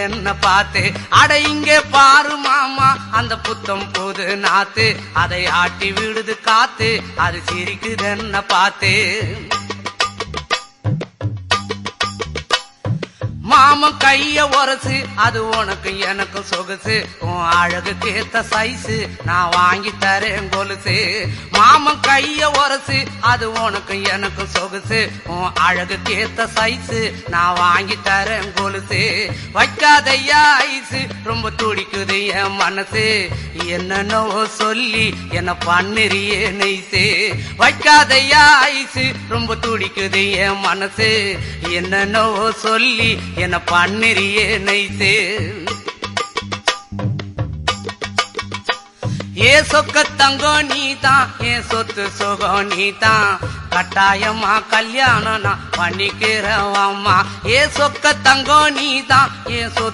என்ன பார்த்து. அட இங்கே பாரு மாமா அந்த புத்தம் புது நாத்து, அதை ஆட்டி விடுது காத்து, அது சிரிக்குது என்ன பார்த்து. மாமன் கைய உரசு அது உனக்கு எனக்கு சொகுசு, உன் அழகுக்கு ஏத்த சைஸு நான் வாங்கி தரேன் கொலுசு. மாமன் கைய உரசு அது உனக்கு எனக்கு சொகுசு, உன் அழகுக்கு ஏத்த சைஸு நான் வாங்கி தரேன் கொலுசு. வைக்காதையா ஐசு ரொம்ப துடிக்குது என் மனசு, என்னன்னோ சொல்லி என்ன பண்ணுறியே நெய்சு. வைக்காதையா ஐசு ரொம்ப துடிக்குது என் மனசு, என்னன்னோ சொல்லி என்ன பண்ணுறியே நைசே. ஏ சொக்க தங்கம் நீதான், ஏன் சொத்து சுகம் நீதான், கட்டாயமா கல்யாணம் நான் பண்ணிக்கிறவம்மா. ஏ சொக்க தங்கம் நீதான், ஏன் சொத்து